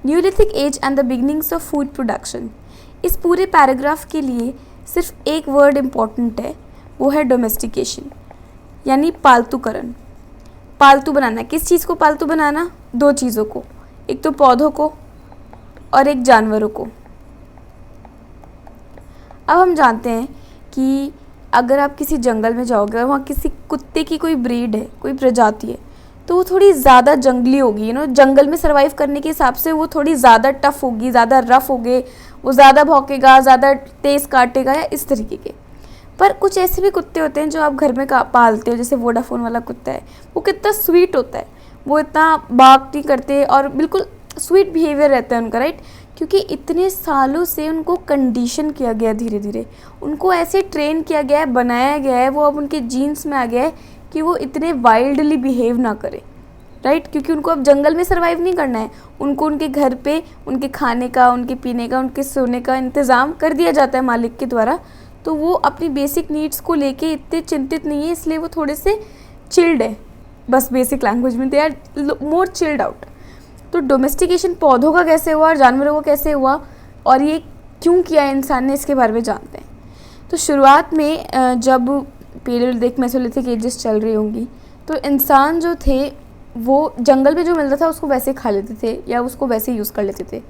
Neolithic age and the beginnings of food production. इस पूरे paragraph के लिए सिर्फ एक वर्ड इम्पॉर्टेंट है, वो है डोमेस्टिकेशन, यानी पालतूकरण। पालतू बनाना, किस चीज़ को पालतू बनाना? दो चीज़ों को, एक तो पौधों को और एक जानवरों को। अब हम जानते हैं कि अगर आप किसी जंगल में जाओगे और वहाँ किसी कुत्ते की कोई ब्रीड है, कोई प्रजाति है, तो वो थोड़ी ज़्यादा जंगली होगी, जंगल में सर्वाइव करने के हिसाब से वो थोड़ी ज़्यादा टफ होगी, ज़्यादा रफ होगे, वो ज़्यादा भौंकेगा, ज़्यादा तेज़ काटेगा या इस तरीके के। पर कुछ ऐसे भी कुत्ते होते हैं जो आप घर में पालते हो, जैसे वोडाफोन वाला कुत्ता है, वो कितना स्वीट होता है, वो इतना बाक नहीं करते और बिल्कुल स्वीट बिहेवियर रहता है उनका, राइट? क्योंकि इतने सालों से उनको कंडीशन किया गया, धीरे धीरे उनको ऐसे ट्रेन किया गया है, बनाया गया है, वो अब उनके जीन्स में आ गया है कि वो इतने वाइल्डली बिहेव ना करे, राइट? क्योंकि उनको अब जंगल में सर्वाइव नहीं करना है, उनको उनके घर पे उनके खाने का, उनके पीने का, उनके सोने का इंतज़ाम कर दिया जाता है मालिक के द्वारा। तो वो अपनी बेसिक नीड्स को लेके इतने चिंतित नहीं है, इसलिए वो थोड़े से चिल्ड है, बस बेसिक लैंग्वेज में they are more chilled out. तो डोमेस्टिकेशन पौधों का कैसे हुआ और जानवरों का कैसे हुआ और ये क्यों किया इंसान ने, इसके बारे में जानते हैं। तो शुरुआत में जब पीरियड मेसोलिथिक एजेस चल रही होंगी, तो इंसान जो थे वो जंगल में जो मिलता था उसको वैसे खा लेते थे या उसको वैसे यूज़ कर लेते थे।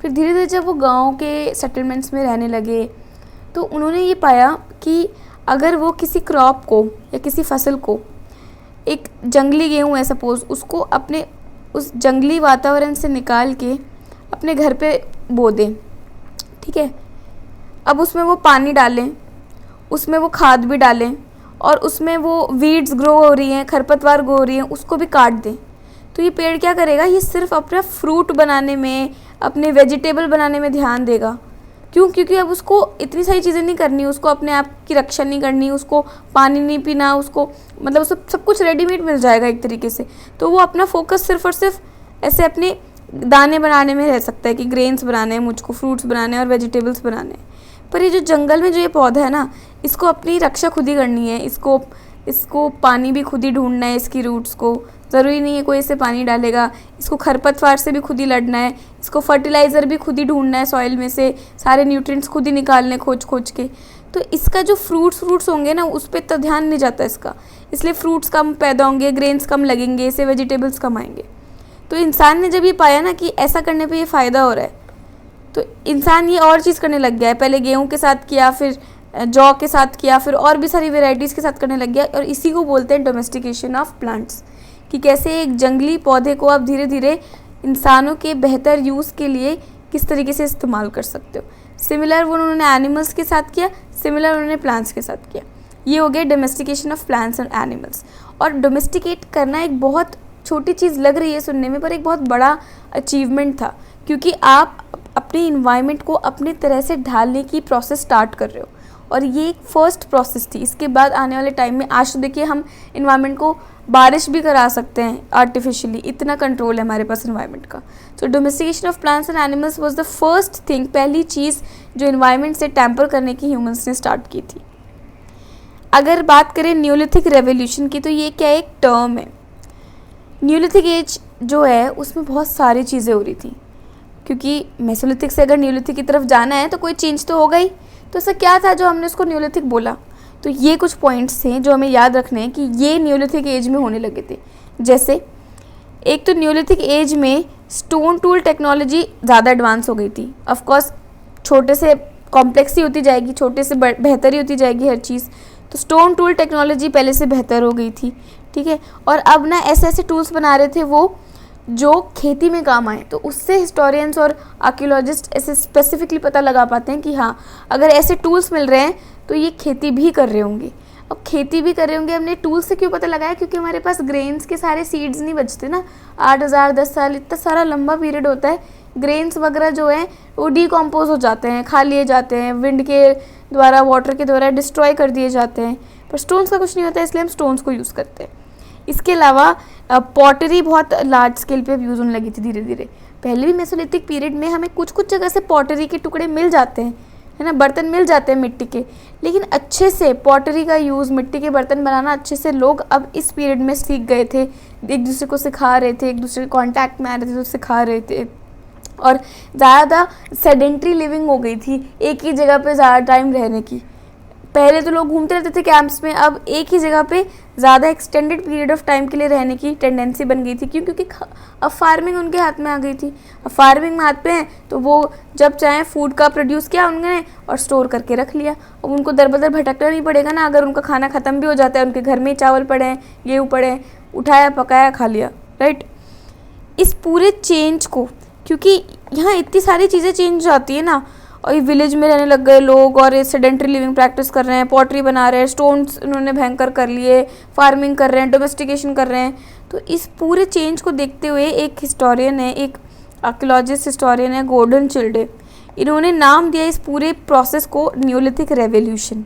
फिर धीरे धीरे जब वो गाँव के सेटलमेंट्स में रहने लगे, तो उन्होंने ये पाया कि अगर वो किसी क्रॉप को या किसी फसल को, एक जंगली गेहूँ है सपोज़, उसको अपने उस जंगली वातावरण से निकाल के अपने घर पे बो दें, ठीक है? अब उसमें वो पानी डालें, उसमें वो खाद भी डालें और उसमें वो वीड्स ग्रो हो रही हैं, खरपतवार ग्रो हो रही हैं, उसको भी काट दें, तो ये पेड़ क्या करेगा? ये सिर्फ अपना फ्रूट बनाने में, अपने वेजिटेबल बनाने में ध्यान देगा। क्यों? क्योंकि अब उसको इतनी सारी चीज़ें नहीं करनी, उसको अपने आप की रक्षा नहीं करनी, उसको पानी नहीं पीना, उसको मतलब सब कुछ रेडीमेड मिल जाएगा एक तरीके से। तो वो अपना फोकस सिर्फ और सिर्फ ऐसे अपने दाने बनाने में रह सकता है कि ग्रेन्स बनाने हैं, मुझको फ्रूट्स बनाने हैं और वेजिटेबल्स बनाने हैं। पर ये जो जंगल में जो ये पौधा है ना, इसको अपनी रक्षा खुद ही करनी है, इसको पानी भी खुद ही ढूंढना है, इसकी रूट्स को ज़रूरी नहीं है कोई इसे पानी डालेगा, इसको खरपतवार से भी खुद ही लड़ना है, इसको फर्टिलाइज़र भी खुद ही ढूंढना है, सॉइल में से सारे न्यूट्रिएंट्स खुद ही निकालने खोज के। तो इसका जो फ्रूट्स होंगे ना, उस पर इतना ध्यान नहीं जाता इसका, इसलिए फ्रूट्स कम पैदा होंगे, ग्रेन्स कम लगेंगे, इससे वेजिटेबल्स कम आएंगे। तो इंसान ने जब ये पाया ना कि ऐसा करने पर ये फ़ायदा हो रहा है, तो इंसान ये और चीज़ करने लग गया है। पहले गेहूँ के साथ किया, फिर जौ के साथ किया, फिर और भी सारी वेराइटीज़ के साथ करने लग गया। और इसी को बोलते हैं डोमेस्टिकेशन ऑफ प्लांट्स, कि कैसे एक जंगली पौधे को आप धीरे धीरे इंसानों के बेहतर यूज़ के लिए किस तरीके से इस्तेमाल कर सकते हो। सिमिलर वो उन्होंने एनिमल्स के साथ किया, सिमिलर उन्होंने प्लांट्स के साथ किया। ये हो गया domestication of plants and animals. और डोमेस्टिकेट करना एक बहुत छोटी चीज़ लग रही है सुनने में, पर एक बहुत बड़ा अचीवमेंट था, क्योंकि आप अपने इन्वायरमेंट को अपने तरह से ढालने की प्रोसेस स्टार्ट कर रहे हो। और ये एक फ़र्स्ट प्रोसेस थी। इसके बाद आने वाले टाइम में, आज तो देखिए हम इन्वायरमेंट को बारिश भी करा सकते हैं आर्टिफिशियली, इतना कंट्रोल है हमारे पास इन्वायरमेंट का। तो domestication of plants and animals was the first thing, पहली चीज़ जो इन्वायरमेंट से टैम्पर करने की ह्यूमंस ने स्टार्ट की थी। अगर बात करें न्यूलिथिक रेवोल्यूशन की, तो ये क्या एक टर्म है। न्यूलिथिक एज जो है उसमें बहुत सारी चीज़ें हो रही थी, क्योंकि मेसोलिथिक से अगर न्यूलिथिक की तरफ जाना है तो कोई चेंज तो होगा ही। तो ऐसा क्या था जो हमने उसको न्यूलिथिक बोला? तो ये कुछ पॉइंट्स थे जो हमें याद रखने हैं कि ये न्यूलिथिक एज में होने लगे थे। जैसे एक तो न्यूलिथिक एज में स्टोन टूल टेक्नोलॉजी ज़्यादा एडवांस हो गई थी। ऑफ कोर्स छोटे से कॉम्प्लेक्स ही होती जाएगी, छोटे से बेहतर ही होती जाएगी हर चीज़। तो स्टोन टूल टेक्नोलॉजी पहले से बेहतर हो गई थी, ठीक है। और अब ना ऐसे टूल्स बना रहे थे वो जो खेती में काम आए। तो उससे हिस्टोरियंस और आर्कियोलॉजिस्ट ऐसे स्पेसिफिकली पता लगा पाते हैं कि हाँ, अगर ऐसे टूल्स मिल रहे हैं तो ये खेती भी कर रहे होंगे। अब खेती भी कर रहे होंगे, हमने टूल्स से क्यों पता लगाया? क्योंकि हमारे पास ग्रेन्स के सारे सीड्स नहीं बचते ना। 8000 10 साल इतना सारा लंबा पीरियड होता है। ग्रेन्स वगैरह जो है वो डिकम्पोज हो जाते हैं, खा लिए जाते हैं, विंड के द्वारा, वाटर के द्वारा डिस्ट्रॉय कर दिए जाते हैं। पर स्टोन्स का कुछ नहीं होता है, इसलिए हम स्टोन्स को यूज़ करते हैं। इसके अलावा पॉटरी बहुत लार्ज स्केल पे यूज़ होने लगी थी धीरे धीरे। पहले भी मेसोलिथिक पीरियड में हमें कुछ कुछ जगह से पॉटरी के टुकड़े मिल जाते हैं, है ना, बर्तन मिल जाते हैं मिट्टी के। लेकिन अच्छे से पॉटरी का यूज़, मिट्टी के बर्तन बनाना अच्छे से लोग अब इस पीरियड में सीख गए थे। एक दूसरे को सिखा रहे थे, एक दूसरे के कॉन्टैक्ट में आ रहे थे तो सिखा रहे थे। और ज़्यादा सेडेंट्री लिविंग हो गई थी, एक ही जगह पे ज़्यादा टाइम रहने की। पहले तो लोग घूमते रहते थे कैंप्स में, अब एक ही जगह पे ज़्यादा एक्सटेंडेड पीरियड ऑफ टाइम के लिए रहने की टेंडेंसी बन गई थी। क्यों? क्योंकि अब फार्मिंग उनके हाथ में आ गई थी। अब फार्मिंग में हाथ पे है तो वो जब चाहें फूड का प्रोड्यूस किया उन्होंने और स्टोर करके रख लिया। अब उनको दर बदर भटकना नहीं पड़ेगा ना। अगर उनका खाना ख़त्म भी हो जाता है, उनके घर में चावल पड़े हैं, गेहूँ पड़े हैं, उठाया पकाया खा लिया, राइट। इस पूरे चेंज को, क्योंकि यहाँ इतनी सारी चीज़ें चेंज हो जाती है ना, और ये विलेज में रहने लग गए लोग और ये सेडेंट्री लिविंग प्रैक्टिस कर रहे हैं, पॉटरी बना रहे हैं, स्टोन्स उन्होंने भयंकर कर लिए, फार्मिंग कर रहे हैं, डोमेस्टिकेशन कर रहे हैं। तो इस पूरे चेंज को देखते हुए एक हिस्टोरियन है, एक आर्कियोलॉजिस्ट हिस्टोरियन है, गॉर्डन चिल्डे, इन्होंने नाम दिया इस पूरे प्रोसेस को न्योलिथिक रेवोल्यूशन।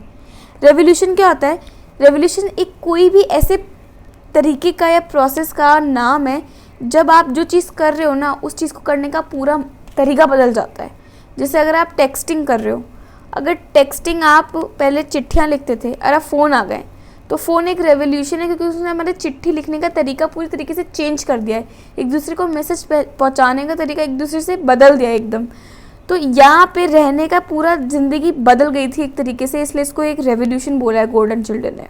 रेवोल्यूशन क्या होता है? रेवोल्यूशन एक कोई भी ऐसे तरीके का या प्रोसेस का नाम है जब आप जो चीज़ कर रहे हो ना, उस चीज़ को करने का पूरा तरीका बदल जाता है। जैसे अगर आप टेक्सटिंग कर रहे हो, अगर टेक्सटिंग आप पहले चिट्ठियाँ लिखते थे और अब फ़ोन आ गए, तो फ़ोन एक रेवोल्यूशन है, क्योंकि उसने हमारे चिट्ठी लिखने का तरीका पूरी तरीके से चेंज कर दिया है। एक दूसरे को मैसेज पहुँचाने का तरीका एक दूसरे से बदल दिया है एकदम। तो यहाँ पे रहने का पूरा ज़िंदगी बदल गई थी एक तरीके से, इसलिए इसको एक रेवोल्यूशन बोला है गॉर्डन चिल्डे ने।